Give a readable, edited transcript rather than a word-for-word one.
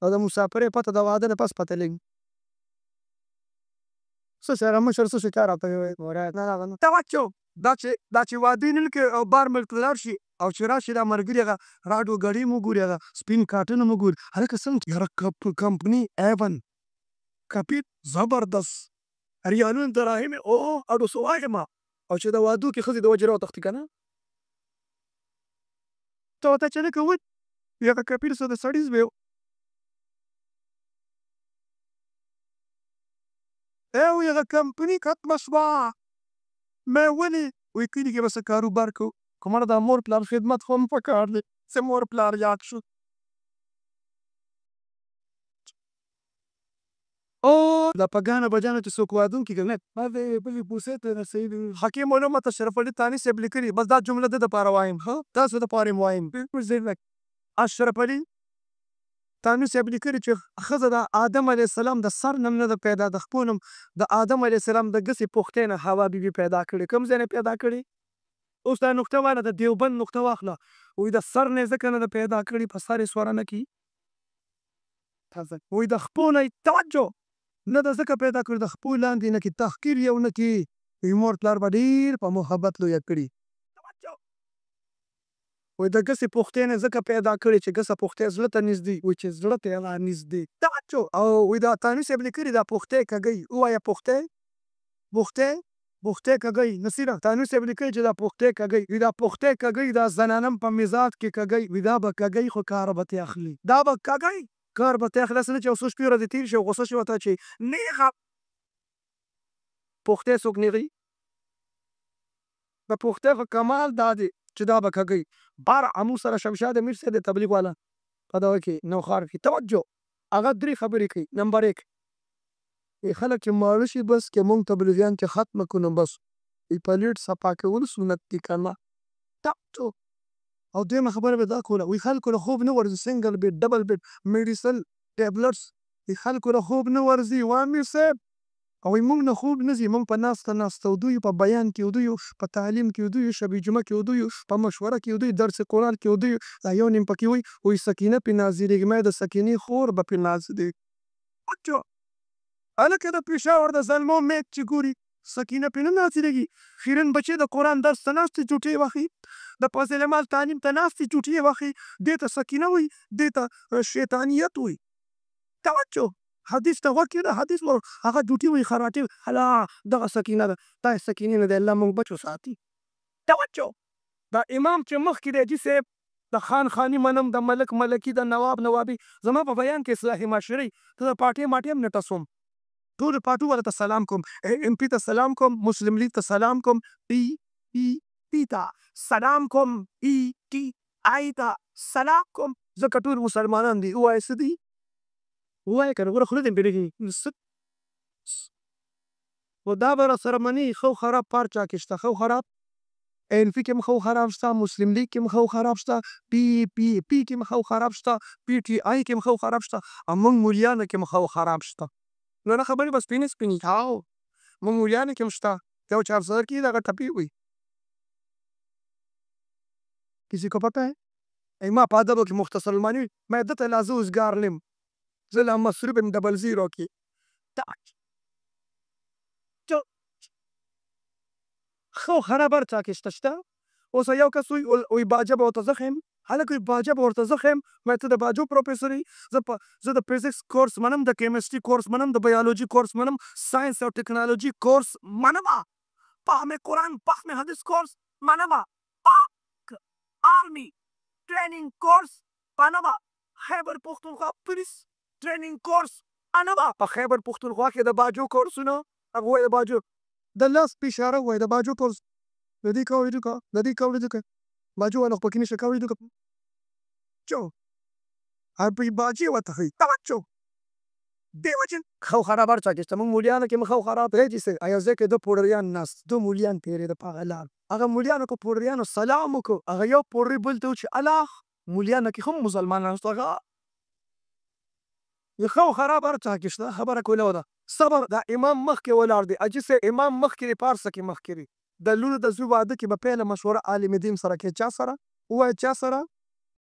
او د مسافرۍ پته د واده نه پس پته لګي. څه سره مشر څه شي کار راته ووایي توجه دا چې واده نه کوي او بار ملک ته لاړ شي او چې راشي دا ملګري هغه راډیو ګاډي مو ګوري هغه سپین کاټن مو ګوري هلکه څنګه یاره کمپني ایون کپیټ زبردست ریالونه دراهم او اډو څه وایم او چې د وادو کې ښځې د وجې راوتښتي که نه ته ورته چې لکه ود هغه کپیټ څه د سړي زوی و او هغه کمپني ختمه شوه مې ولې وایي کلي کې به څه کاروبار کوو خو مړه دا مور پلار خدمت خو هم پکار دی څه مور پلار یاد شو او دا په ګانه بجانه چې څوک واده وکړي که نه بلې بوسې ته رسوي حکیم علومت اشرف علي تاني صاحب لیکلي بس دا جمله ده دپاره وایم ښه تاسو دپاره یې وایم اشرف علي تاني صاحب لیکلي چې ښځه د آدم علیه السلام د سر نه ده پیدا د خپو نوم د آدم علیه السلام د ګسې پختې نه حوا بیبي پیدا کړې کوم ځای نه پیدا کړې اوس دا نقطه واله د دیوبند نقطه واخله وایي د سر نه یې ځکه نه ده پیدا کړې په سر یې سوره نه کړي وایي د خپو نه یې توجه نه ده ځکه پیدا کړې د خپو لاندې نه کړي تحقیر یو نه کړي وایي مور پلار به ډېر په محبت لویه کړي وایي د ګسې پختې نه ځکه پیدا کړې چې ګسه پختې زړه ته نږدې وایي چې زړه ته یې رانږدې توجه او وایي دا تاني صاحب لیکلي دا پختې کږۍ ووایه پختې کږۍ نصیره تاني صاحب لیکلي چې دا پختې کږۍ وایي دا پختې کږۍ دا زنانه په مزاج کې کږۍ وایي دا به کږۍ خو کار به ترې اخلي دا به کږۍ کار به ترې اخلي هسې نه چې یو څو شپې ورځې تېرې شي او غوسه شي ورته چې نیغه پختې څوک نیغي د پختې خو کمال دا دی چې دا به کږۍ بار امو سره شمشاد امیر صاحب د تبلیغ والا په دغه کې نوښار کې توجه هغه درې خبرې کوي نمبر 1 خلک چې ماړه شي بس که مونږ تبلیغیان چې ختمه کړو نو بس پلیټ صفا کول سنت دي که نه توجه او دویمه خبره به دا کوله وایي خلکو له خوب نه ورځي سنګل بیډ ډبل بیډ میډیسن ټیبلټس خلکو له خوب نه ورځي وامیر صاحب او وایي مونږ نه خوب نه ځي مونږ په ناسته ودو یو په بیان کې ودو یو په تعلیم کې ودو یو شب جمعه کې ودو یو په مشوره کې ودو یو درس قرآن کې ودو یو دا یو نیم پکې وایي سکینه پې نازلېږي ما د سکینې خور به پې نازلېږي هلکه د پېښور د زلمو میک چې ګوري سکینه پې نه نازلېږي خیرن بچې د قرآن درس ته ناستې چوټې وهي د فضل مال تعلیم ته ناستې چوټې وهي دې ته سکینه وایي دې ته شیطانیت وایي توجه حدیث ته غوږ کېږده حدیث هغه ډوټي وایي خراټې هله دغه سکینه ده دا سکینې نه دی الله موږ بچو ساتي توجه دا امام چې مخکې دی حاجي صاحب د خان خاني منم د ملک ملکي د نواب نوابي زما په بیان کې اصلاحي معاشرې ته د پارټۍ ماټۍ هم نه ټسوم ټولو پارټو والا ته سلام کوم ایم پي ته سلام کوم مسلم لیگ ته سلام کوم پي ته سلام کوم ای ټي آی ته سلام کوم ځکه ټول مسلمانان دي ووایه څه دي ووایه که نه ګوره خوله دې پرېږدي خو دا به راسره مني ښه خراب پار چا کې شته ښه خراب این پي کې هم ښه خراب شته مسلم لیگ کې هم ښه خراب شته پي کې هم ښه خراب شته پي ټي آی کې هم ښه خراب شته او موږ مولیانو کې هم ښه خراب شته نو نه خبرې به سپینې هاو موږ مولیانو کې هم شته یو چارسدر کې دغه ټپې وي کسی کو پتہ ہے ما په ادبو کې مختصر المعنی میں دته لازوز گارلم زه لا مصروف ام ډبل زیرو کې خو خراب هر چا کې شته شته اوس یو کس وایي باجه به ورته زه ښیم هلک وایي باجه به ورته زه ښیم وایي ته د باجو پروفیسر یې زه د فزیکس کورس منم د کیمسټري کورس منم د بیولوژي کورس منم ساینس او ټکنالوژي کورس منم فهم قرآن فهم حدیث کورس منم پاک آرمی ټریننګ کورس منم خیبر پښتونخوا پولیس ټریننګ کورس منم په خیبر پښتونخوا کې د باجو کورسونه هغه وایي د باجو د لاس په اشاره وایي د باجو کورس د دې کولی دوکه د دې کولی دوکه باجو والا خو پکې نشه کولی دوکه چو هر باجې ورته ښایي توجه دې وجې خو خراب هر چا کې شته موږ مولیانو کې هم خو خراب دی چې یو ځای کې دوه پوډریان ناست دوه مولیان تېرېده په هغه لار هغه مولیانو که پوډریانو سلام وکړو هغه یو پوډري بل ته و چې الله مولیانو کې هم مسلمانان شته هغه خو خراب هر چا کې شته خبره کوله ده صبر دا امام مخکې ولاړ دی حاجي صاحب امام مخکې دی پارسه کې مخکې دی د لور د زوی واده کې به پیله مشوره عالم دین سره کې چا سره ووایه چا سره